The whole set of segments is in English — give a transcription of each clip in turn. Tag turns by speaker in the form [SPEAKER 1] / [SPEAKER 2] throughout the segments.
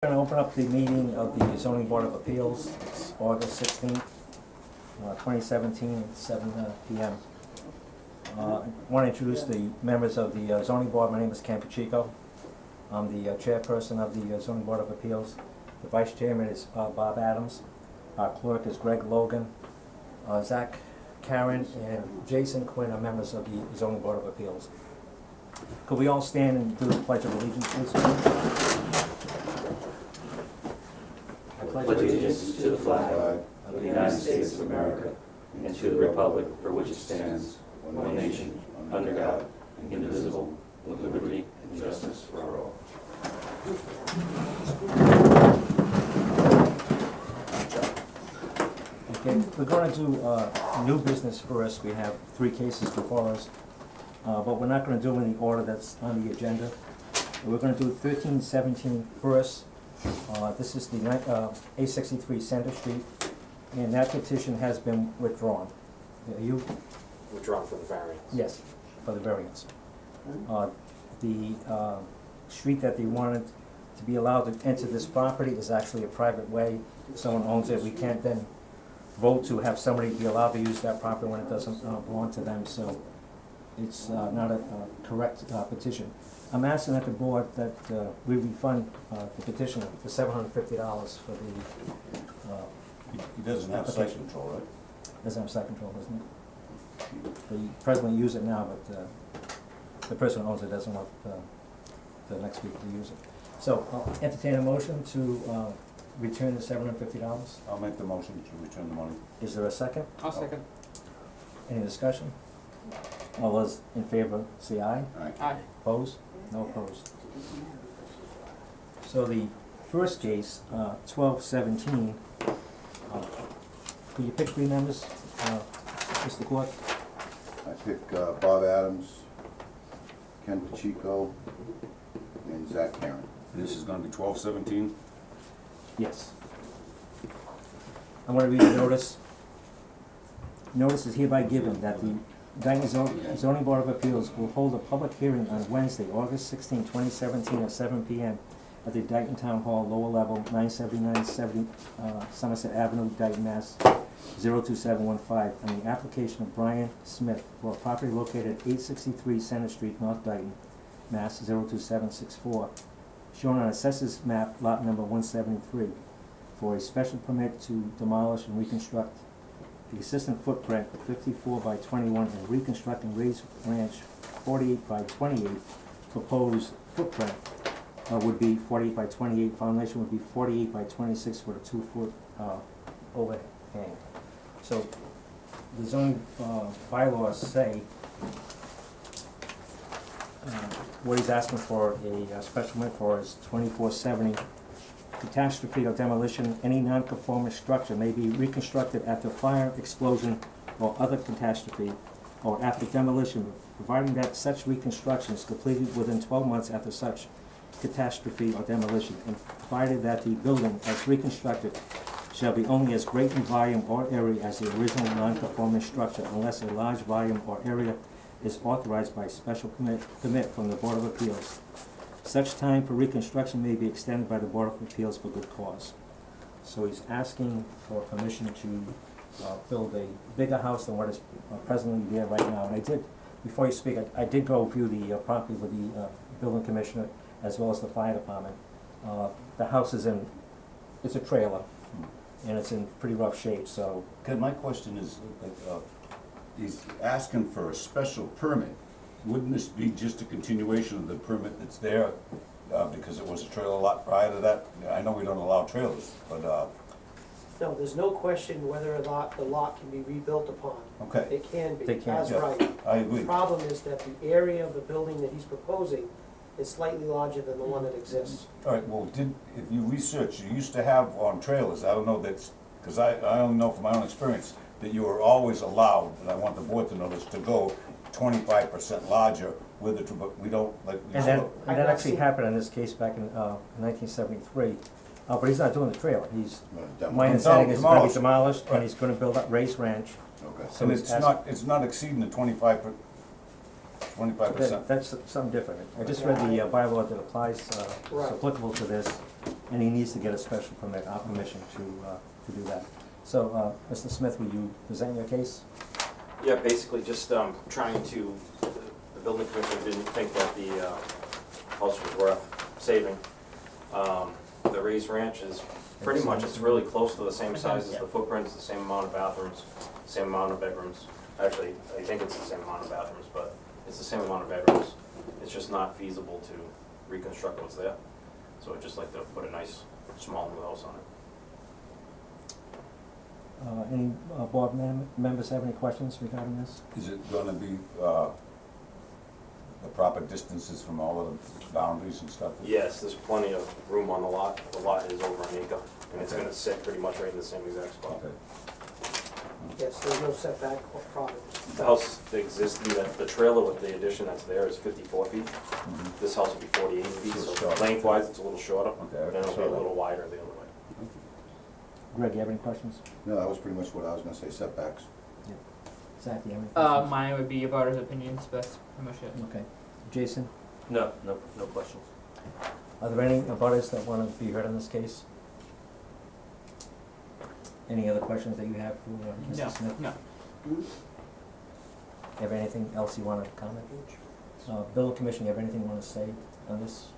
[SPEAKER 1] Going to open up the meeting of the Zoning Board of Appeals. It's August 16th, 2017, at 7 p.m. I want to introduce the members of the Zoning Board. My name is Ken Pacheco. I'm the chairperson of the Zoning Board of Appeals. The vice chairman is Bob Adams. Our clerk is Greg Logan. Zach Karen and Jason Quinn are members of the Zoning Board of Appeals. Could we all stand and do the Pledge of Allegiance, please?
[SPEAKER 2] Pledge allegiance to the flag of the United States of America and to the republic for which it stands, one nation, under God, indivisible, with liberty and justice for all.
[SPEAKER 1] Okay, we're going to do new business first. We have 3 cases before us, but we're not going to do them in the order that's on the agenda. We're going to do 1317 first. This is the A63 Center Street, and that petition has been withdrawn. Are you?
[SPEAKER 3] Withdrawn from the variance.
[SPEAKER 1] Yes, for the variance. The street that they wanted to be allowed to enter this property is actually a private way. If someone owns it, we can't then vote to have somebody be allowed to use that property when it doesn't belong to them, so it's not a correct petition. I'm asking that the board that we refund the petitioner the $750 for the,
[SPEAKER 4] He doesn't have site control, right?
[SPEAKER 1] doesn't have site control, doesn't it? They presently use it now, but the person who owns it doesn't want the next week to use it. So I'll entertain a motion to return the $750.
[SPEAKER 4] I'll make the motion to return the money.
[SPEAKER 1] Is there a second?
[SPEAKER 3] I'll second.
[SPEAKER 1] Any discussion? All those in favor say aye.
[SPEAKER 3] Aye.
[SPEAKER 1] Opposed? No opposed. So the first case, 1217, could you pick 3 members, Mr. Court?
[SPEAKER 5] I pick Bob Adams, Ken Pacheco, and Zach Karen.
[SPEAKER 4] This is gonna be 1217.
[SPEAKER 1] Yes. I want to read the notice. Notice is hereby given that the Dayton Zoning Board of Appeals will hold a public hearing on Wednesday, August 16, 2017 at 7 p.m. at the Dayton Town Hall, lower level, 979 Somerset Avenue, Dayton, Mass. 02715, on the application of Brian Smith for a property located at 863 Center Street, North Dayton, Mass. 02764, shown on Assessors Map, lot number 173, for a special permit to demolish and reconstruct the existing footprint of 54 by 21 and reconstruct and raise ranch 48 by 28. Proposed footprint would be 48 by 28. Foundation would be 48 by 26 with a 2-foot overhang. So the zoning bylaws say what he's asking for a special permit for is 2470. Catastrophe or demolition, any non-conforming structure may be reconstructed after fire, explosion, or other catastrophe, or after demolition, providing that such reconstruction is completed within 12 months after such catastrophe or demolition, and provided that the building as reconstructed shall be only as great in volume or area as the original non-conforming structure, unless a large volume or area is authorized by special permit from the Board of Appeals. Such time for reconstruction may be extended by the Board of Appeals for good cause. So he's asking for permission to build a bigger house than what is presently there right now. And I did, before you speak, I did go view the property with the building commissioner as well as the fire department. The house is it's a trailer, and it's in pretty rough shape, so.
[SPEAKER 4] Okay, my question is, he's asking for a special permit. Wouldn't this be just a continuation of the permit that's there, because it was a trailer lot prior to that? I know we don't allow trailers, but,
[SPEAKER 6] No, there's no question whether or not the lot can be rebuilt upon.
[SPEAKER 4] okay,
[SPEAKER 6] It can be,
[SPEAKER 1] They can,
[SPEAKER 6] that's
[SPEAKER 4] yeah.
[SPEAKER 6] right.
[SPEAKER 4] I agree.
[SPEAKER 6] The problem is that the area of the building that he's proposing is slightly larger than the one that exists.
[SPEAKER 4] All right, well, if you research, you used to have on trailers, I don't know that's, because I only know from my own experience, that you were always allowed, and I want the board to know this, to go 25% larger with it, but we don't, like.
[SPEAKER 1] And that actually happened in this case back in 1973. But he's not doing the trailer. My understanding is it's going to be demolished, and he's going to build up Race Ranch.
[SPEAKER 5] Okay.
[SPEAKER 1] So
[SPEAKER 4] And
[SPEAKER 1] he's
[SPEAKER 4] it's not exceeding the 25%.
[SPEAKER 1] That's something different. I just read the bylaw that applies, it's
[SPEAKER 6] Right.
[SPEAKER 1] applicable to this. and he needs to get a special permit, our permission to do that. So, Mr. Smith, will you present your case?
[SPEAKER 3] Yeah, basically just trying to, the building commissioner didn't think that the house was worth saving. The raised ranch is pretty much, it's really close to the same size as the footprint, it's the same amount of bathrooms, same amount of bedrooms. Actually, I think it's the same amount of bathrooms, but it's the same amount of bedrooms. It's just not feasible to reconstruct what's there. So I'd just like to put a nice, small new house on it.
[SPEAKER 1] Any board members have any questions regarding this?
[SPEAKER 4] Is it gonna be, the proper distances from all of the boundaries and stuff?
[SPEAKER 3] Yes, there's plenty of room on the lot. The lot is over an acre, and it's gonna sit pretty much right in the same exact spot.
[SPEAKER 4] Okay.
[SPEAKER 6] Yes, there's no setback or problems.
[SPEAKER 3] The house existing, the trailer with the addition that's there is 54 feet.
[SPEAKER 4] Mhm.
[SPEAKER 3] This house will be 48 feet,
[SPEAKER 4] So
[SPEAKER 3] so
[SPEAKER 4] short.
[SPEAKER 3] lengthwise, it's a little shorter.
[SPEAKER 4] Okay,
[SPEAKER 3] And it'll be
[SPEAKER 4] so
[SPEAKER 3] a
[SPEAKER 4] that-
[SPEAKER 3] little wider the other way.
[SPEAKER 1] Greg, you have any questions?
[SPEAKER 5] No, that was pretty much what I was gonna say, setbacks.
[SPEAKER 1] Zach, do you have any questions?
[SPEAKER 7] Mine would be about his opinions, best pretty much it.
[SPEAKER 1] Okay. Jason,
[SPEAKER 2] No questions.
[SPEAKER 1] are there any abutters that want to be heard in this case? Any other questions that you have for Mr. Smith?
[SPEAKER 7] No.
[SPEAKER 1] Have anything else you want to comment? Bill Commission, you have anything you want to say on this?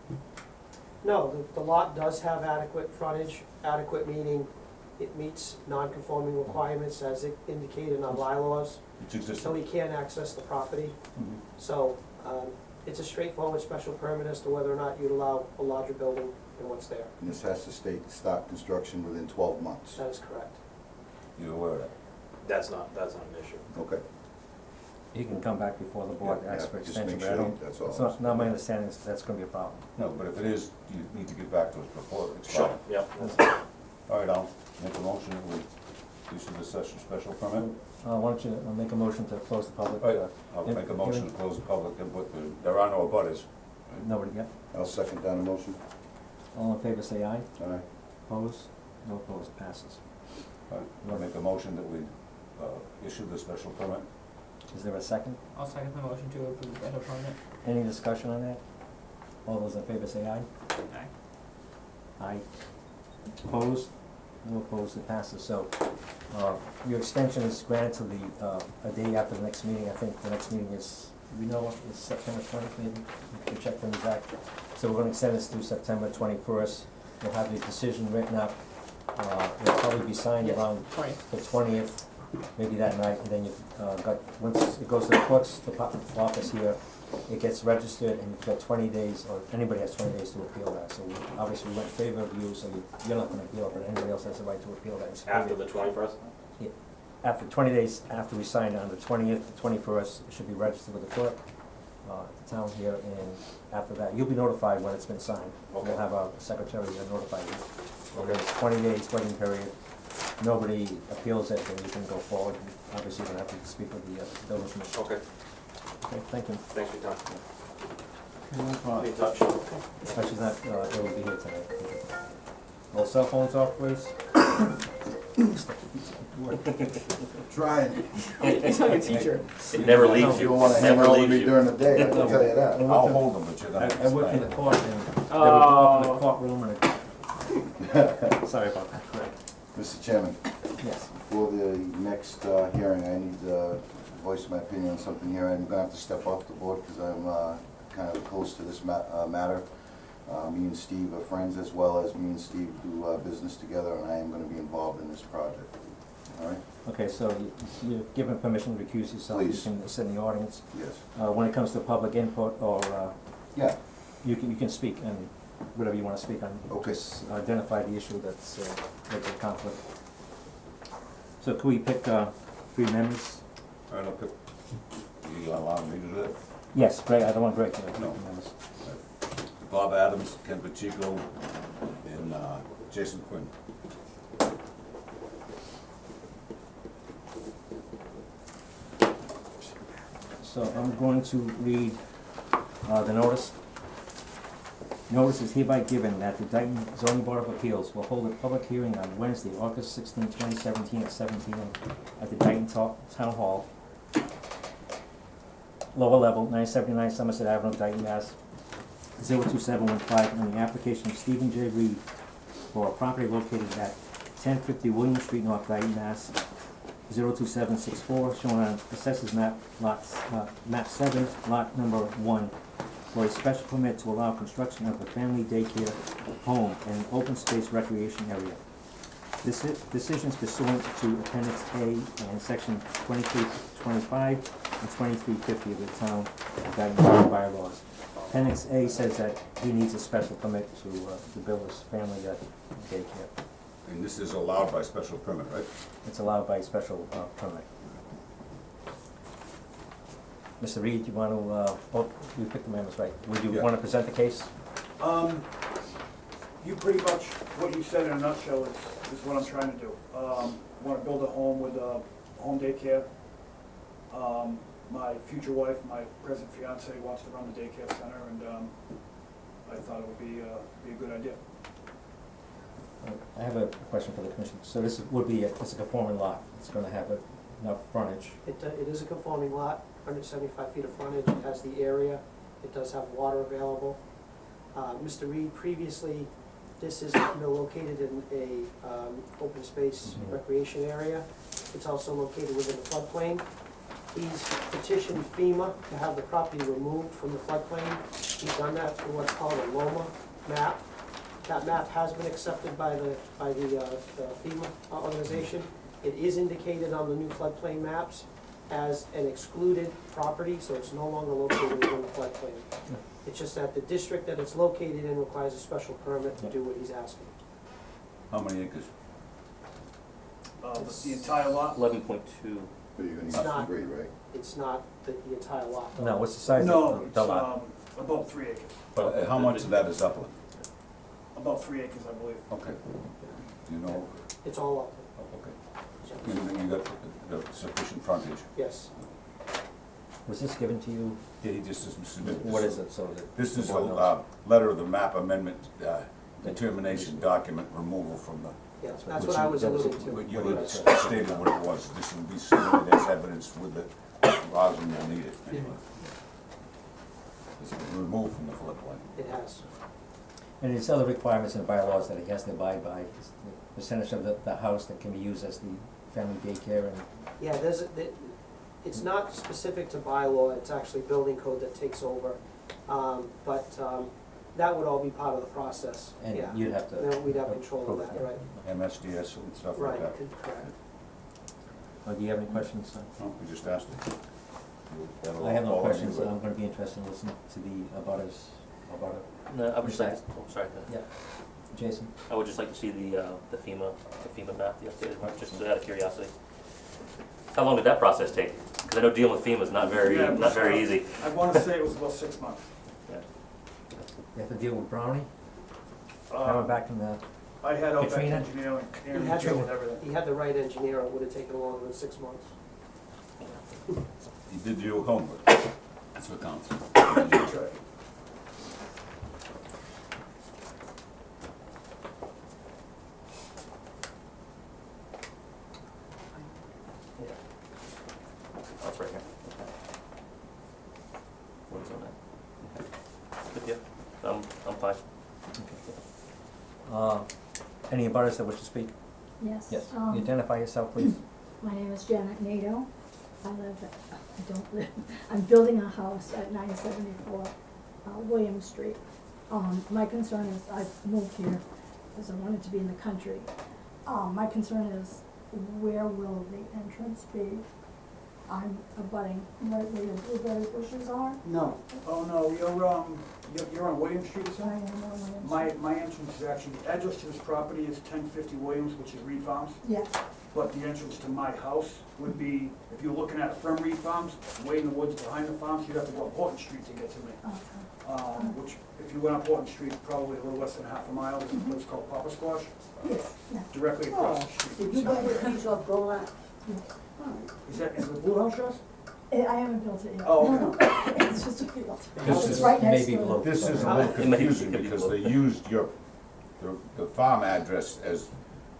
[SPEAKER 6] No, the lot does have adequate frontage, adequate meaning it meets non-conforming requirements as indicated in our bylaws,
[SPEAKER 4] It's existing.
[SPEAKER 6] so he can access the property.
[SPEAKER 1] Mhm.
[SPEAKER 6] So, it's a straightforward special permit as to whether or not you'd allow a larger building than what's there.
[SPEAKER 5] And this has to start construction within 12 months.
[SPEAKER 6] That is correct.
[SPEAKER 4] You're aware of that?
[SPEAKER 3] That's not an issue.
[SPEAKER 5] Okay.
[SPEAKER 1] He can come back before the board,
[SPEAKER 5] Yeah,
[SPEAKER 1] ask for
[SPEAKER 5] just
[SPEAKER 1] extension,
[SPEAKER 5] make
[SPEAKER 1] but I
[SPEAKER 5] sure
[SPEAKER 1] don't,
[SPEAKER 5] that's all.
[SPEAKER 1] it's not my understanding that's going to be a problem.
[SPEAKER 4] No, but if it is, you need to get back to us before it
[SPEAKER 3] Sure,
[SPEAKER 4] expires.
[SPEAKER 3] yep.
[SPEAKER 4] All right, I'll make a motion that we issue the session special permit.
[SPEAKER 1] Why don't you make a motion to close the public,
[SPEAKER 4] Right. I'll
[SPEAKER 1] Yeah,
[SPEAKER 4] make a motion to close the public input. There are no abutters.
[SPEAKER 1] nobody yet?
[SPEAKER 5] I'll second that motion.
[SPEAKER 1] All in favor, say aye.
[SPEAKER 5] Aye.
[SPEAKER 1] Opposed? No opposed, passes.
[SPEAKER 4] All right, I'll make a motion that we issue the special permit.
[SPEAKER 1] Is there a second?
[SPEAKER 7] I'll second the motion to approve the special permit.
[SPEAKER 1] Any discussion on that? All those in favor say aye.
[SPEAKER 7] Aye.
[SPEAKER 1] Aye. Opposed? No opposed, it passes. So, your extension is granted to a day after the next meeting. I think the next meeting is, do we know what, is September 20th maybe? We can check from Zach. So we're gonna extend this through September 21st. We'll have the decision written up. It'll probably be signed
[SPEAKER 7] Yes,
[SPEAKER 1] around
[SPEAKER 7] 20.
[SPEAKER 1] the 20th, maybe that night, and then you've once it goes to the clerk's office here, it gets registered, and you've got 20 days, or anybody has 20 days to appeal that. So obviously we went in favor of you, so you're not gonna appeal, but anybody else has the right to appeal that.
[SPEAKER 3] After the 21st?
[SPEAKER 1] After 20 days after we sign on the 20th, the 21st, it should be registered with the clerk, at the town here, and after that, you'll be notified when it's been signed.
[SPEAKER 3] Okay.
[SPEAKER 1] We'll have our secretary notify you. And then it's 20 days waiting period. Nobody appeals it, then you can go forward. Obviously, you're gonna have to speak with the building commissioner.
[SPEAKER 3] Okay,
[SPEAKER 1] Okay, thank you.
[SPEAKER 3] thanks for your time.
[SPEAKER 4] No problem.
[SPEAKER 3] Be in touch.
[SPEAKER 1] She's not, able to be here tonight. All cell phones off, please.
[SPEAKER 5] Trying.
[SPEAKER 7] He's like a teacher.
[SPEAKER 2] It never leaves
[SPEAKER 5] You
[SPEAKER 2] you,
[SPEAKER 5] don't wanna hang
[SPEAKER 2] never
[SPEAKER 5] out with
[SPEAKER 2] leaves
[SPEAKER 5] me
[SPEAKER 2] you.
[SPEAKER 5] during the day, I can tell you that.
[SPEAKER 4] I'll hold them, but you're gonna
[SPEAKER 1] I work in the
[SPEAKER 4] explain.
[SPEAKER 1] court, and they were off in the courtroom, and sorry about that, correct.
[SPEAKER 5] Mr. Chairman,
[SPEAKER 1] Yes.
[SPEAKER 5] for the next hearing, I need to voice my opinion on something here. I'm gonna have to step off the board because I'm kind of close to this matter. Me and Steve are friends, as well as me and Steve do business together, and I am gonna be involved in this project. All right?
[SPEAKER 1] Okay, so you're given permission to recuse yourself.
[SPEAKER 5] Please.
[SPEAKER 1] You can sit in the audience.
[SPEAKER 5] Yes.
[SPEAKER 1] When it comes to public input, or
[SPEAKER 5] Yeah,
[SPEAKER 1] you can speak on whatever you want to speak on.
[SPEAKER 5] Okay.
[SPEAKER 1] Just identify the issue that's a conflict. So could we pick 3 members?
[SPEAKER 4] All right, I'll pick, you allow me to do that?
[SPEAKER 1] Yes, Greg, I don't want Greg to pick
[SPEAKER 4] No.
[SPEAKER 1] members.
[SPEAKER 4] Bob Adams, Ken Pacheco, and Jason Quinn.
[SPEAKER 1] So I'm going to read the notice. Notice is hereby given that the Dayton Zoning Board of Appeals will hold a public hearing on Wednesday, August 16, 2017 at 7 p.m. at the Dayton Town Hall, lower level, 979 Somerset Avenue, Dayton, Mass. 02715, on the application of Stephen J. Reed for a property located at 1050 William Street, North Dayton, Mass. 02764, shown on Assessors Map, map 7, lot number 1, for a special permit to allow construction of a family daycare home and an open space recreation area. This decisions pursuant to Appendix A and Section 2325 and 2350 of the Town of Dayton bylaws. Appendix A says that he needs a special permit to build his family daycare.
[SPEAKER 4] And this is allowed by special permit, right?
[SPEAKER 1] It's allowed by special permit. Mr. Reed, you want to, you picked the members, right? Would you
[SPEAKER 4] Yeah.
[SPEAKER 1] want to present the case?
[SPEAKER 8] You pretty much, what you said in a nutshell is what I'm trying to do. Want to build a home with home daycare. My future wife, my present fiance, wants to run the daycare center, and I thought it would be a good idea.
[SPEAKER 1] I have a question for the commission. So this would be, it's a conforming lot. It's going to have enough frontage.
[SPEAKER 6] It is a conforming lot, 175 feet of frontage, it has the area, it does have water available. Mr. Reed, previously, this is, located in a open space
[SPEAKER 1] Mhm.
[SPEAKER 6] recreation area. It's also located within the floodplain. He's petitioned FEMA to have the property removed from the floodplain. He's done that through what's called a LOMA map. That map has been accepted by the FEMA organization. It is indicated on the new floodplain maps as an excluded property, so it's no longer located within the floodplain. It's just that the district that it's located in requires a special permit to do what he's asking.
[SPEAKER 4] How many acres?
[SPEAKER 8] The entire lot?
[SPEAKER 2] 11.2.
[SPEAKER 5] But you're gonna
[SPEAKER 6] It's
[SPEAKER 5] use
[SPEAKER 6] not-
[SPEAKER 5] 3, right?
[SPEAKER 6] It's not the entire lot.
[SPEAKER 1] No, what's the size
[SPEAKER 8] No,
[SPEAKER 1] of
[SPEAKER 8] it's
[SPEAKER 1] the lot?
[SPEAKER 8] about 3 acres.
[SPEAKER 4] How much of that is upland?
[SPEAKER 8] About 3 acres, I believe.
[SPEAKER 4] Okay. You know,
[SPEAKER 6] It's all up,
[SPEAKER 4] okay. You got the sufficient frontage.
[SPEAKER 6] yes.
[SPEAKER 1] Was this given to you?
[SPEAKER 4] Yeah, he just submitted this.
[SPEAKER 1] What is it, so that?
[SPEAKER 4] This is
[SPEAKER 1] the board knows?
[SPEAKER 4] a letter of the map amendment, determination document removal from the.
[SPEAKER 6] Yeah, that's what I was alluding to.
[SPEAKER 4] You had stated what it was. This will be submitted as evidence with the, Roslyn will need it anyway. It's been removed from the floodplain.
[SPEAKER 6] It has.
[SPEAKER 1] And there's other requirements in the bylaws that he has to abide by. It's the percentage of the house that can be used as the family daycare and.
[SPEAKER 6] Yeah, it's not specific to bylaw, it's actually building code that takes over. But that would all be part of the process,
[SPEAKER 1] And
[SPEAKER 6] yeah.
[SPEAKER 1] you'd have to.
[SPEAKER 6] Then we'd have control of
[SPEAKER 1] approve
[SPEAKER 6] that,
[SPEAKER 1] it,
[SPEAKER 6] right?
[SPEAKER 4] MSDS and stuff like
[SPEAKER 6] Right,
[SPEAKER 4] that.
[SPEAKER 6] correct.
[SPEAKER 1] Do you have any questions?
[SPEAKER 4] No, we just asked it. That'll
[SPEAKER 1] I have no
[SPEAKER 4] fall
[SPEAKER 1] questions.
[SPEAKER 4] anyway.
[SPEAKER 1] I'm gonna be interested in listening to the abutters.
[SPEAKER 2] No, I would just like, sorry,
[SPEAKER 1] Yeah. Jason?
[SPEAKER 2] I would just like to see the FEMA map, the updated one, just out of curiosity. How long did that process take? Because I know dealing with FEMA is not very
[SPEAKER 8] Yeah, but,
[SPEAKER 2] easy.
[SPEAKER 8] I want to say it was about 6 months.
[SPEAKER 1] You have to deal with Brownie, coming
[SPEAKER 8] Uh,
[SPEAKER 1] back from the,
[SPEAKER 8] I had Outback
[SPEAKER 1] Katrina?
[SPEAKER 8] Engineering, and
[SPEAKER 6] He had
[SPEAKER 8] deal with
[SPEAKER 6] to-
[SPEAKER 8] everything.
[SPEAKER 6] He had the right engineer, it would have taken longer than 6 months.
[SPEAKER 4] You did your homework. That's what counts.
[SPEAKER 8] That's right.
[SPEAKER 2] That's right here. What is on that? Okay. Good deal. I'm fine.
[SPEAKER 1] any abutters that wish to speak?
[SPEAKER 9] Yes.
[SPEAKER 1] Yes. You identify yourself, please.
[SPEAKER 9] My name is Janet Nato. I'm building a house at 974 William Street. My concern is, I've moved here because I wanted to be in the country. My concern is, where will the entrance be? I'm abutting right where your blueberry bushes are.
[SPEAKER 8] No. Oh, no, you're on William Street, is
[SPEAKER 9] I
[SPEAKER 8] that?
[SPEAKER 9] am on William Street.
[SPEAKER 8] My entrance is actually, the address to this property is 1050 Williams, which is Reed Farms.
[SPEAKER 9] Yes,
[SPEAKER 8] But the entrance to my house would be, if you're looking at it from Reed Farms, way in the woods behind the farms, you'd have to go up Horton Street to get to me.
[SPEAKER 9] okay.
[SPEAKER 8] Which, if you went up Horton Street, probably a little less than half a mile, there's a place called Papa Squash,
[SPEAKER 9] Yes, yeah.
[SPEAKER 8] directly across the street.
[SPEAKER 10] Did you buy a piece of Golan?
[SPEAKER 8] Is that, is the Blue House yours?
[SPEAKER 9] I haven't built it yet.
[SPEAKER 8] Oh,
[SPEAKER 9] No, no, it's just a field.
[SPEAKER 4] This
[SPEAKER 9] It's
[SPEAKER 4] is
[SPEAKER 9] right next
[SPEAKER 1] maybe
[SPEAKER 9] to
[SPEAKER 1] below.
[SPEAKER 9] it.
[SPEAKER 4] This is a
[SPEAKER 1] It
[SPEAKER 4] little
[SPEAKER 2] may be-
[SPEAKER 4] confusing
[SPEAKER 2] it could be
[SPEAKER 4] because
[SPEAKER 2] below.
[SPEAKER 4] they used the farm address as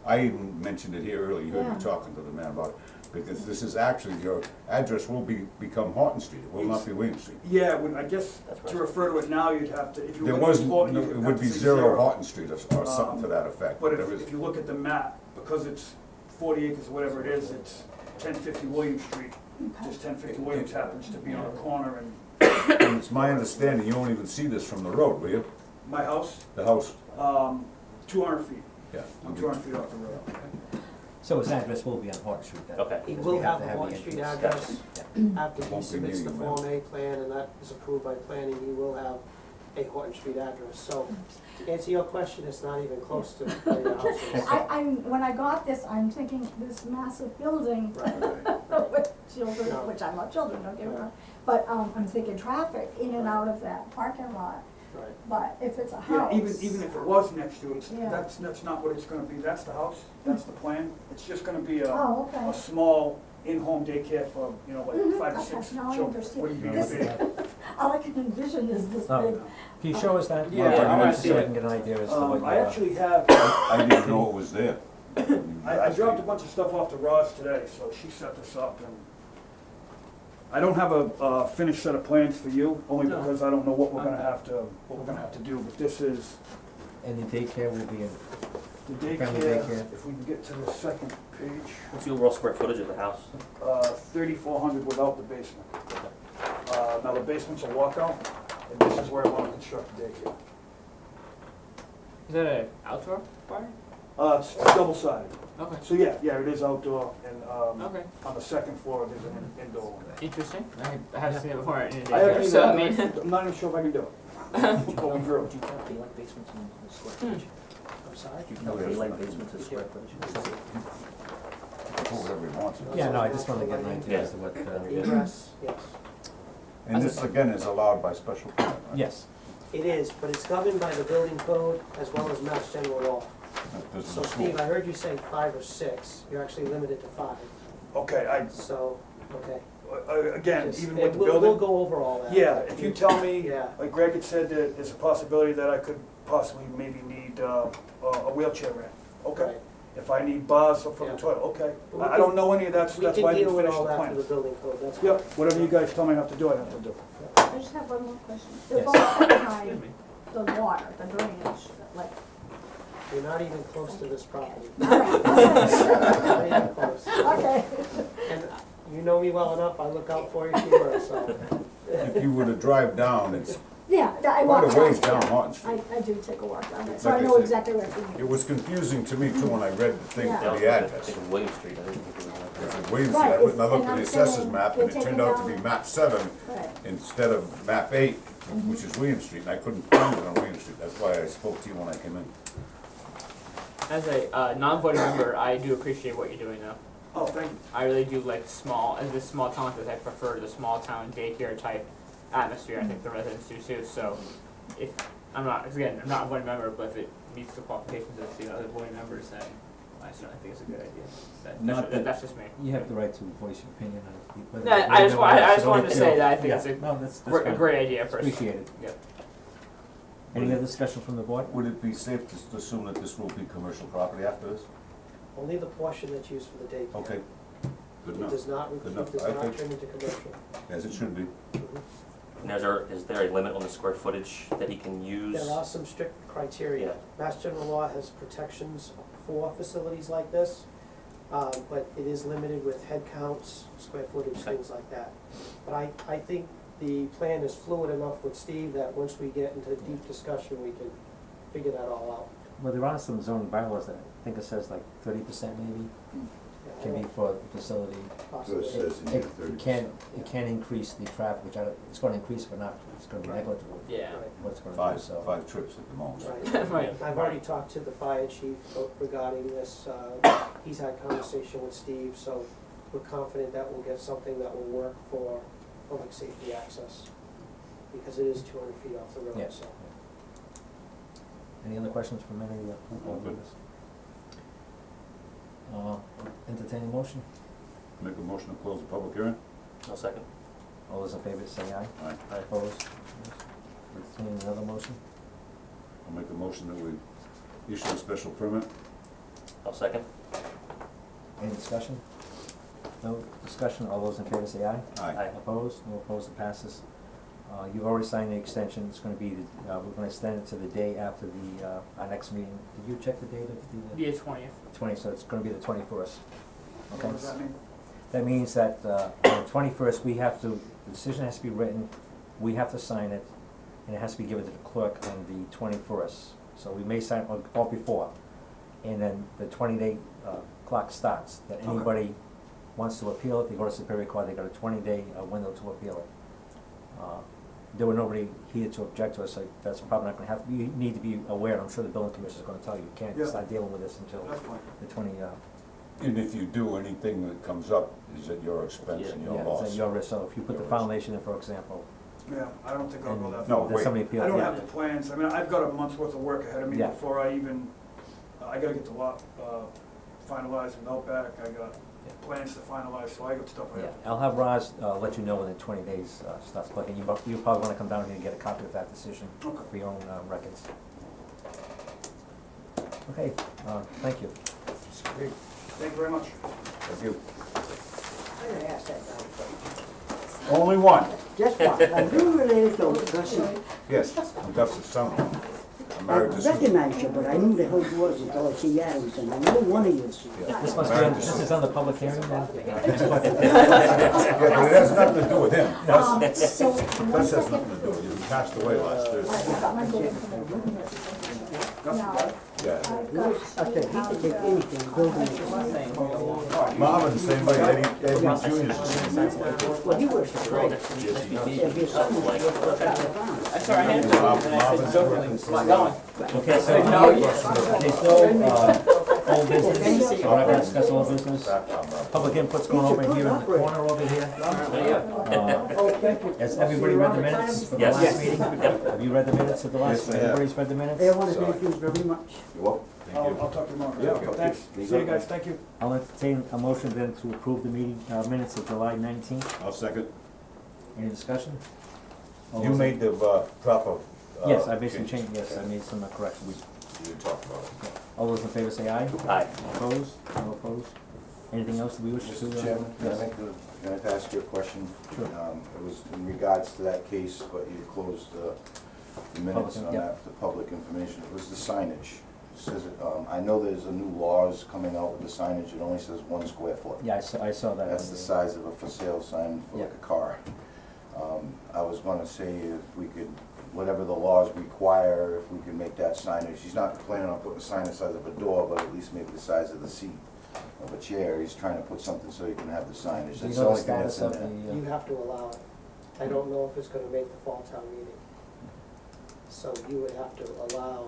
[SPEAKER 4] I even mentioned it here earlier, you heard me
[SPEAKER 9] Yeah.
[SPEAKER 4] talking to the man about it, because this is actually, your address will become Horton Street, it will not be William Street.
[SPEAKER 8] Yeah, I guess
[SPEAKER 2] That's
[SPEAKER 8] to
[SPEAKER 2] right.
[SPEAKER 8] refer to it now, you'd have to, if you
[SPEAKER 4] There
[SPEAKER 8] look
[SPEAKER 4] was,
[SPEAKER 8] at Horton,
[SPEAKER 4] it
[SPEAKER 8] you'd have
[SPEAKER 4] would
[SPEAKER 8] to
[SPEAKER 4] be
[SPEAKER 8] say
[SPEAKER 4] 0 Horton Street or something to that effect.
[SPEAKER 8] But
[SPEAKER 4] There is-
[SPEAKER 8] if you look at the map, because it's 40 acres, whatever it is, it's 1050 William Street. Just 1050 Williams happens to be on a corner, and
[SPEAKER 4] And it's my understanding, you won't even see this from the road, will you?
[SPEAKER 8] my house,
[SPEAKER 4] The house,
[SPEAKER 8] 200 feet.
[SPEAKER 4] yeah.
[SPEAKER 8] I'm 200 feet off the road.
[SPEAKER 1] So his address will be on Horton Street then?
[SPEAKER 2] Okay.
[SPEAKER 6] He
[SPEAKER 1] Because
[SPEAKER 6] will
[SPEAKER 1] we have
[SPEAKER 6] have
[SPEAKER 1] to
[SPEAKER 6] the
[SPEAKER 1] have
[SPEAKER 6] Horton
[SPEAKER 1] the
[SPEAKER 6] Street
[SPEAKER 1] entrance.
[SPEAKER 6] address after he
[SPEAKER 4] Won't be
[SPEAKER 6] submits the
[SPEAKER 4] meeting
[SPEAKER 6] Form A plan, and that is approved by planning, he will have a Horton Street address. So, to answer your question, it's not even close to where your house is.
[SPEAKER 9] When I got this, I'm thinking this massive building with children,
[SPEAKER 6] No.
[SPEAKER 9] which I love children, don't get me wrong. But, I'm thinking traffic in and out of that parking lot,
[SPEAKER 6] Right.
[SPEAKER 9] but if it's a
[SPEAKER 8] Yeah,
[SPEAKER 9] house.
[SPEAKER 8] even if it was next to it,
[SPEAKER 9] Yeah.
[SPEAKER 8] that's not what it's gonna be, that's the house, that's the plan. It's just gonna be
[SPEAKER 9] Oh,
[SPEAKER 8] a
[SPEAKER 9] okay.
[SPEAKER 8] small in-home daycare for, like 5 to
[SPEAKER 9] Okay,
[SPEAKER 8] 6
[SPEAKER 9] now I
[SPEAKER 8] children.
[SPEAKER 9] understand.
[SPEAKER 8] Wouldn't be
[SPEAKER 1] You're
[SPEAKER 8] this
[SPEAKER 1] looking
[SPEAKER 8] big.
[SPEAKER 1] at-
[SPEAKER 9] All I can envision is this
[SPEAKER 1] Oh.
[SPEAKER 9] big,
[SPEAKER 1] Can you show us that?
[SPEAKER 8] Yeah,
[SPEAKER 1] Well,
[SPEAKER 8] I wanna
[SPEAKER 1] so
[SPEAKER 8] see
[SPEAKER 1] I
[SPEAKER 8] it.
[SPEAKER 1] can get an idea as to what you
[SPEAKER 8] I actually have,
[SPEAKER 4] I didn't even know it was there.
[SPEAKER 8] I dropped a bunch of stuff off to Roz today, so she set this up, and I don't have a finished set of plans for you, only
[SPEAKER 7] No.
[SPEAKER 8] because I don't know what we're gonna have to do, but this is
[SPEAKER 1] And the daycare will be in,
[SPEAKER 8] the
[SPEAKER 1] Family
[SPEAKER 8] daycare,
[SPEAKER 1] daycare.
[SPEAKER 8] if we can get to the second page,
[SPEAKER 2] What's the overall square footage of the house?
[SPEAKER 8] 3,400 without the basement. Now the basement's a walkout, and this is where I wanna construct the daycare.
[SPEAKER 7] Is that an outdoor bar?
[SPEAKER 8] It's double-sided,
[SPEAKER 7] Okay.
[SPEAKER 8] so yeah, it is outdoor, and
[SPEAKER 7] Okay.
[SPEAKER 8] on the second floor, there's an indoor one.
[SPEAKER 7] Interesting. I haven't seen it before in a
[SPEAKER 8] I
[SPEAKER 7] daycare,
[SPEAKER 8] actually,
[SPEAKER 7] so I mean.
[SPEAKER 8] I'm not even sure if I can do it. But we grew.
[SPEAKER 10] Do you count daylight basements in the square
[SPEAKER 7] Hmm.
[SPEAKER 10] footage?
[SPEAKER 6] I'm sorry?
[SPEAKER 10] Do you count daylight basements as square footage?
[SPEAKER 4] Put whatever he wants.
[SPEAKER 1] yeah, no, I just wanted to get an idea
[SPEAKER 2] Yeah.
[SPEAKER 1] as to what,
[SPEAKER 6] Egress, yes.
[SPEAKER 4] And this again is allowed by special permit, right?
[SPEAKER 1] yes.
[SPEAKER 6] It is, but it's governed by the building code as well as Mass General Law.
[SPEAKER 4] This is
[SPEAKER 6] So
[SPEAKER 4] a
[SPEAKER 6] Steve,
[SPEAKER 4] school.
[SPEAKER 6] I heard you say 5 or 6, you're actually limited to 5,
[SPEAKER 8] Okay,
[SPEAKER 6] so, okay.
[SPEAKER 8] again,
[SPEAKER 6] Just-
[SPEAKER 8] even with the
[SPEAKER 6] We'll
[SPEAKER 8] building,
[SPEAKER 6] go over all that.
[SPEAKER 8] yeah, if you tell me,
[SPEAKER 6] Yeah,
[SPEAKER 8] like Greg had said, that there's a possibility that I could possibly maybe need a wheelchair ramp. Okay.
[SPEAKER 6] right.
[SPEAKER 8] If I need bars for
[SPEAKER 6] Yeah.
[SPEAKER 8] the toilet, okay.
[SPEAKER 6] We
[SPEAKER 8] I don't know any of that, so
[SPEAKER 6] We
[SPEAKER 8] that's
[SPEAKER 6] can
[SPEAKER 8] why I
[SPEAKER 6] deal
[SPEAKER 8] didn't
[SPEAKER 6] with
[SPEAKER 8] finish
[SPEAKER 6] all
[SPEAKER 8] the
[SPEAKER 6] that through the
[SPEAKER 8] plans.
[SPEAKER 6] building code, that's fine.
[SPEAKER 8] Yep, whatever you guys tell me I have to do, I have to do.
[SPEAKER 9] I just have one more question. They're
[SPEAKER 1] Yes.
[SPEAKER 9] both
[SPEAKER 7] Excuse
[SPEAKER 9] behind
[SPEAKER 7] me.
[SPEAKER 9] the water, the drainage, like.
[SPEAKER 6] You're not even close to this property.
[SPEAKER 9] All right, okay.
[SPEAKER 6] Not even close.
[SPEAKER 9] Okay.
[SPEAKER 6] And you know me well enough, I look out for you, Sheila, so.
[SPEAKER 4] If you were to drive down, it's
[SPEAKER 9] Yeah, I
[SPEAKER 4] quite
[SPEAKER 9] walk
[SPEAKER 4] a ways
[SPEAKER 9] down,
[SPEAKER 4] down
[SPEAKER 9] yeah.
[SPEAKER 4] Horton Street.
[SPEAKER 9] I do take a walk down there, so
[SPEAKER 4] Like
[SPEAKER 9] I
[SPEAKER 4] I
[SPEAKER 9] know
[SPEAKER 4] said,
[SPEAKER 9] exactly where it
[SPEAKER 4] It
[SPEAKER 9] is.
[SPEAKER 4] was confusing to me too when I read the thing,
[SPEAKER 9] Yeah.
[SPEAKER 2] That was
[SPEAKER 4] the
[SPEAKER 2] I
[SPEAKER 4] address.
[SPEAKER 2] think of William Street, I didn't think it was like
[SPEAKER 4] It's
[SPEAKER 2] that.
[SPEAKER 4] in William
[SPEAKER 9] Right,
[SPEAKER 4] Street, I went and I
[SPEAKER 9] it's-
[SPEAKER 4] looked at
[SPEAKER 9] and
[SPEAKER 4] the
[SPEAKER 9] I'm
[SPEAKER 4] assessors
[SPEAKER 9] saying
[SPEAKER 4] map,
[SPEAKER 9] they're
[SPEAKER 4] and it turned
[SPEAKER 9] taking
[SPEAKER 4] out to be
[SPEAKER 9] down-
[SPEAKER 4] map 7
[SPEAKER 9] Right.
[SPEAKER 4] instead of map 8, which is William Street, and I couldn't find it on William Street, that's why I spoke to you when I came in.
[SPEAKER 7] As a non-voting member, I do appreciate what you're doing though.
[SPEAKER 8] Oh, thank you.
[SPEAKER 7] I really do like as this small town like this, I prefer the small town daycare type atmosphere. I think the residents do too. So, if I'm not a voting member, but if it meets the qualifications of the other voting members, then I certainly think it's a good idea.
[SPEAKER 1] Not that-
[SPEAKER 7] That's just me.
[SPEAKER 1] You have the right to voice your opinion on it. whether-
[SPEAKER 7] No, I just
[SPEAKER 1] whether-
[SPEAKER 7] wanted to
[SPEAKER 1] so
[SPEAKER 7] say
[SPEAKER 1] don't-
[SPEAKER 7] that I think
[SPEAKER 1] yeah,
[SPEAKER 7] it's a
[SPEAKER 1] no, that's
[SPEAKER 7] a
[SPEAKER 1] fine.
[SPEAKER 7] great idea personally.
[SPEAKER 1] Appreciate it.
[SPEAKER 7] Yep.
[SPEAKER 1] Any other discussion from the board?
[SPEAKER 4] Would it be safe to assume that this will be commercial property after this?
[SPEAKER 6] Only the portion that's used for the daycare.
[SPEAKER 4] Okay, good
[SPEAKER 6] It
[SPEAKER 4] enough,
[SPEAKER 6] does not,
[SPEAKER 4] Good
[SPEAKER 6] it
[SPEAKER 4] enough.
[SPEAKER 6] does
[SPEAKER 4] I
[SPEAKER 6] not
[SPEAKER 4] think-
[SPEAKER 6] turn into commercial.
[SPEAKER 4] as it should be.
[SPEAKER 6] Mhm.
[SPEAKER 2] And is there a limit on the square footage that he can use?
[SPEAKER 6] There are some strict criteria.
[SPEAKER 2] Yeah.
[SPEAKER 6] Mass General Law has protections for facilities like this, but it is limited with head counts, square footage,
[SPEAKER 2] Okay.
[SPEAKER 6] things like that. But I think the plan is fluid enough with Steve that once we get into deep discussion, we can figure that all out.
[SPEAKER 1] Well, there are some zoning bylaws that I think it says like 30% maybe
[SPEAKER 6] Yeah,
[SPEAKER 1] can be for the facility.
[SPEAKER 6] possibly.
[SPEAKER 5] So it says in here
[SPEAKER 1] It can increase the traffic, which it's gonna increase, but not, it's gonna be negligible,
[SPEAKER 7] Yeah.
[SPEAKER 6] Right.
[SPEAKER 1] what it's gonna do, so.
[SPEAKER 4] Five trips at the most.
[SPEAKER 6] Right.
[SPEAKER 7] Right.
[SPEAKER 6] I've already talked to the fire chief regarding this. He's had conversation with Steve, so we're confident that we'll get something that will work for public safety access, because it is 200 feet off the road,
[SPEAKER 1] Yeah.
[SPEAKER 6] so.
[SPEAKER 1] Any other questions from any of the board
[SPEAKER 4] good.
[SPEAKER 1] members? Entertaining motion?
[SPEAKER 4] Make a motion to close the public hearing?
[SPEAKER 2] No second.
[SPEAKER 1] All those in favor say aye.
[SPEAKER 4] Aye.
[SPEAKER 2] Aye.
[SPEAKER 1] Opposed? Entertaining another motion?
[SPEAKER 4] I'll make a motion that we issue a special permit
[SPEAKER 2] I'll second.
[SPEAKER 1] Any discussion? No discussion, all those in favor say aye.
[SPEAKER 2] Aye.
[SPEAKER 1] Opposed? No opposed, it passes. You've already signed the extension, it's gonna be, we're gonna extend it to the day after our next meeting. Did you check the date of the?
[SPEAKER 7] Be the 20th.
[SPEAKER 1] 20, so it's gonna be the 21st. Okay?
[SPEAKER 8] What does that mean?
[SPEAKER 1] That means that on the 21st, we have to, the decision has to be written, we have to sign it, and it has to be given to the clerk on the 21st. So we may sign it or before, and then the 20-day clock starts. That
[SPEAKER 8] Okay.
[SPEAKER 1] anybody wants to appeal it, they go to Superior Court, they got a 20-day window to appeal it. There were nobody here to object to it, so that's probably not gonna happen. You need to be aware, and I'm sure the building commissioner's gonna tell you, you can't
[SPEAKER 8] Yeah.
[SPEAKER 1] start dealing with this until
[SPEAKER 8] That's fine.
[SPEAKER 1] the 20,
[SPEAKER 4] And if you do, anything that comes up is at your expense and your
[SPEAKER 1] yeah,
[SPEAKER 4] loss.
[SPEAKER 1] it's at your risk. So if you put the
[SPEAKER 4] Your risk.
[SPEAKER 1] foundation in, for example,
[SPEAKER 8] Yeah, I don't think I'll go
[SPEAKER 1] and
[SPEAKER 8] that
[SPEAKER 4] No,
[SPEAKER 8] far.
[SPEAKER 1] there's
[SPEAKER 4] wait.
[SPEAKER 1] somebody appeal,
[SPEAKER 8] I don't
[SPEAKER 1] yeah.
[SPEAKER 8] have the plans, I mean, I've got a month's worth of work ahead of me
[SPEAKER 1] Yeah.
[SPEAKER 8] before I even, I gotta get the lot finalized with Outback, I got plans to finalize, so I got stuff I
[SPEAKER 1] Yeah,
[SPEAKER 8] have.
[SPEAKER 1] I'll have Roz let you know when the 20 days starts clicking. You probably wanna come down here and get a copy of that decision
[SPEAKER 8] Okay.
[SPEAKER 1] for your own records. Okay, thank you.
[SPEAKER 8] Thank you very much.
[SPEAKER 4] Thank you.
[SPEAKER 11] I'm gonna ask that guy.
[SPEAKER 4] Only one.
[SPEAKER 11] Just one, are you related to Gussie?
[SPEAKER 4] Yes, I'm Gus's son. I'm
[SPEAKER 11] I
[SPEAKER 4] married to Susan.
[SPEAKER 11] recognized you, but I knew who it was until I see Adams, and I knew one of you.
[SPEAKER 1] This must be, this is on the public hearing then?
[SPEAKER 4] Yeah, but it has nothing to do with him.
[SPEAKER 9] So,
[SPEAKER 4] Gus has nothing to do with you. He passed away last Thursday.
[SPEAKER 9] I got my building permit. Now,
[SPEAKER 4] Yeah.
[SPEAKER 9] I've got
[SPEAKER 11] I said, he could take anything, building it.
[SPEAKER 4] Marvin, the same way, Eddie Junior's the same way.
[SPEAKER 11] Well, he works for great.
[SPEAKER 2] Yes, he
[SPEAKER 11] Yeah,
[SPEAKER 2] does.
[SPEAKER 11] his son was working for the
[SPEAKER 7] I saw her hand up, and I said jokingly, "Not going."
[SPEAKER 1] Okay, so, there's no old business, so we're not gonna discuss old business. Public input's going over here in the corner over here.
[SPEAKER 11] Oh, thank you.
[SPEAKER 1] Has everybody read the minutes for the
[SPEAKER 2] Yes.
[SPEAKER 1] last meeting?
[SPEAKER 2] Yep.
[SPEAKER 1] Have you read the minutes of the last,
[SPEAKER 5] Yes, I have.
[SPEAKER 1] everybody's read the minutes?
[SPEAKER 11] Hey, I want to thank you very much.
[SPEAKER 5] You're welcome.
[SPEAKER 8] I'll talk to you tomorrow.
[SPEAKER 4] Yeah, okay.
[SPEAKER 8] Thanks, see you guys, thank you.
[SPEAKER 1] I'll entertain a motion then to approve the meeting, minutes of July 19th.
[SPEAKER 4] I'll second.
[SPEAKER 1] Any discussion? All
[SPEAKER 4] You
[SPEAKER 1] those-
[SPEAKER 4] made the proper.
[SPEAKER 1] Yes, I basically
[SPEAKER 4] change.
[SPEAKER 1] changed, yes, I made some corrections.
[SPEAKER 4] We didn't talk about it.
[SPEAKER 1] All those in favor say aye.
[SPEAKER 2] Aye.
[SPEAKER 1] Opposed? No opposed? Anything else that we wish to?
[SPEAKER 5] Mr. Chairman, can I
[SPEAKER 1] Yes.
[SPEAKER 5] can I ask you a question?
[SPEAKER 1] Sure.
[SPEAKER 5] It was in regards to that case, but you closed the minutes
[SPEAKER 1] Public,
[SPEAKER 5] on
[SPEAKER 1] yep.
[SPEAKER 5] that, the public information. It was the signage. It says, I know there's a new laws coming out with the signage, it only says 1 square foot.
[SPEAKER 1] Yeah, I saw that.
[SPEAKER 5] That's the size of a for sale sign for like
[SPEAKER 1] Yeah.
[SPEAKER 5] a car. I was gonna say if we could, whatever the laws require, if we could make that signage, he's not planning on putting a sign the size of a door, but at least maybe the size of the seat of a chair. He's trying to put something so he can have the signage.
[SPEAKER 1] Do you
[SPEAKER 5] That's
[SPEAKER 1] know
[SPEAKER 5] the
[SPEAKER 1] the
[SPEAKER 5] only thing
[SPEAKER 1] status
[SPEAKER 5] that's in
[SPEAKER 1] of
[SPEAKER 5] there.
[SPEAKER 1] the,
[SPEAKER 6] You have to allow it. I don't know if it's gonna make the fall town meeting. So you would have to allow,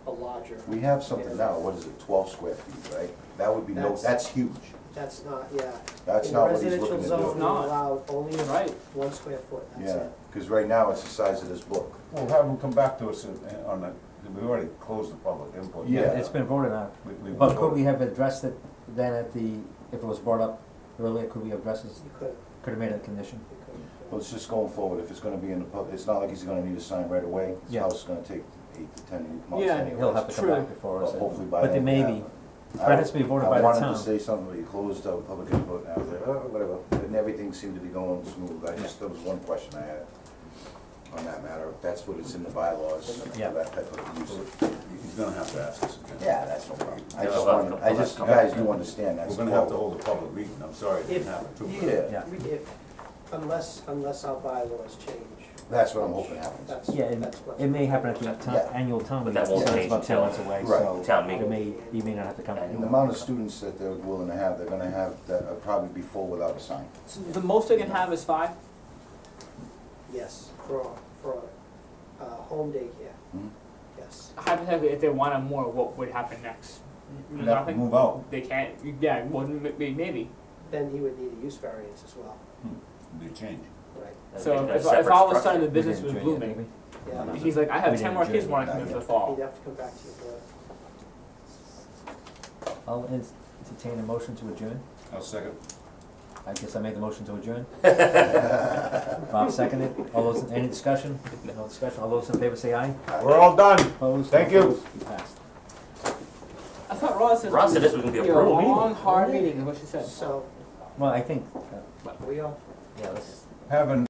[SPEAKER 6] a larger.
[SPEAKER 5] We have something now, what is it, 12 square feet, right? That would be no,
[SPEAKER 6] That's-
[SPEAKER 5] that's huge.
[SPEAKER 6] That's not, yeah.
[SPEAKER 5] That's not what he's
[SPEAKER 6] In the
[SPEAKER 5] looking to
[SPEAKER 6] residential zone,
[SPEAKER 5] do.
[SPEAKER 6] you're
[SPEAKER 7] Not.
[SPEAKER 6] allowed only
[SPEAKER 7] Right.
[SPEAKER 6] 1 square foot, that's
[SPEAKER 5] Yeah,
[SPEAKER 6] it.
[SPEAKER 5] because right now it's the size of this book.
[SPEAKER 4] We'll have him come back to us on the, we already closed the public input.
[SPEAKER 5] Yeah.
[SPEAKER 1] it's been voted on.
[SPEAKER 4] We
[SPEAKER 1] But could
[SPEAKER 4] voted.
[SPEAKER 1] we have addressed it then at the, if it was brought up earlier, could we have addressed it,
[SPEAKER 6] You could,
[SPEAKER 1] could have made it a condition?
[SPEAKER 6] you could.
[SPEAKER 5] Well, it's just going forward, if it's gonna be in the pub, it's not like he's gonna need a sign right away. His
[SPEAKER 1] Yeah.
[SPEAKER 5] house is gonna take 8 to 10 months
[SPEAKER 7] Yeah,
[SPEAKER 5] anyways.
[SPEAKER 1] He'll have to come
[SPEAKER 7] True.
[SPEAKER 1] back before us.
[SPEAKER 5] But hopefully by
[SPEAKER 1] But there
[SPEAKER 5] then,
[SPEAKER 1] may
[SPEAKER 5] yeah.
[SPEAKER 1] be, but it has to be voted by the
[SPEAKER 5] I wanted
[SPEAKER 1] town.
[SPEAKER 5] to say something, but you closed out public input, and I was like, oh, whatever, and everything seemed to be going smooth. There was one question I had on that matter, that's what is in the bylaws, for
[SPEAKER 1] Yeah.
[SPEAKER 5] that type of use.
[SPEAKER 4] He's gonna have to ask us again.
[SPEAKER 5] Yeah, that's no problem. I
[SPEAKER 2] Yeah,
[SPEAKER 5] just
[SPEAKER 2] well,
[SPEAKER 5] wanted, I just, you
[SPEAKER 2] okay.
[SPEAKER 5] guys do understand that's.
[SPEAKER 4] We're gonna have to hold a public meeting, I'm sorry it didn't happen too.
[SPEAKER 5] Yeah,
[SPEAKER 1] Yeah.
[SPEAKER 6] If, unless our bylaws change.
[SPEAKER 5] that's what I'm hoping happens.
[SPEAKER 6] That's,
[SPEAKER 1] Yeah, and
[SPEAKER 6] that's what.
[SPEAKER 1] it may happen at the town,
[SPEAKER 5] Yeah.
[SPEAKER 1] annual town
[SPEAKER 2] But
[SPEAKER 1] meeting,
[SPEAKER 2] that won't
[SPEAKER 1] so it's
[SPEAKER 2] change
[SPEAKER 1] about 10
[SPEAKER 2] until-
[SPEAKER 1] months away,
[SPEAKER 5] Right.
[SPEAKER 1] so
[SPEAKER 2] Town
[SPEAKER 1] it
[SPEAKER 2] meeting.
[SPEAKER 1] you may not have to come.
[SPEAKER 5] And the amount of students that they're willing to have, they're gonna have, that are probably be full without a sign.
[SPEAKER 7] So the most they can have is 5?
[SPEAKER 6] Yes, for home daycare,
[SPEAKER 5] Mhm.
[SPEAKER 6] yes.
[SPEAKER 7] Hypothetically, if they wanted more, what would happen next?
[SPEAKER 4] You'd have to move out.
[SPEAKER 7] They can't, yeah, well, maybe.
[SPEAKER 6] Then he would need a use variance as well,
[SPEAKER 4] They change.
[SPEAKER 6] right?
[SPEAKER 7] So
[SPEAKER 2] A
[SPEAKER 7] if
[SPEAKER 2] separate
[SPEAKER 7] all of a
[SPEAKER 2] structure.
[SPEAKER 7] sudden the
[SPEAKER 1] We
[SPEAKER 7] business
[SPEAKER 1] didn't
[SPEAKER 7] was
[SPEAKER 1] adjourn yet,
[SPEAKER 7] booming,
[SPEAKER 1] did we?
[SPEAKER 6] Yeah,
[SPEAKER 7] he's like, I have
[SPEAKER 1] We
[SPEAKER 7] 10
[SPEAKER 1] didn't
[SPEAKER 7] more kids
[SPEAKER 1] adjourn
[SPEAKER 7] wanna
[SPEAKER 5] yet.
[SPEAKER 7] come in for the
[SPEAKER 6] he'd
[SPEAKER 7] fall.
[SPEAKER 6] have to come back to the board.
[SPEAKER 1] I'll entertain a motion to adjourn.
[SPEAKER 4] I'll second.
[SPEAKER 1] I guess I made the motion to adjourn. Bob seconded. All those, any discussion? No discussion. All those in favor say aye.
[SPEAKER 4] We're all done.
[SPEAKER 1] Opposed?
[SPEAKER 4] Thank you.
[SPEAKER 1] Opposed? Passed.
[SPEAKER 7] Ross said.
[SPEAKER 2] Ross said this was gonna be a
[SPEAKER 7] Be a
[SPEAKER 2] brutal
[SPEAKER 7] long,
[SPEAKER 2] meeting.
[SPEAKER 7] hard meeting, is what she said.
[SPEAKER 6] So,
[SPEAKER 1] Well, I think,
[SPEAKER 6] we are,
[SPEAKER 10] Yeah, let's.
[SPEAKER 4] Having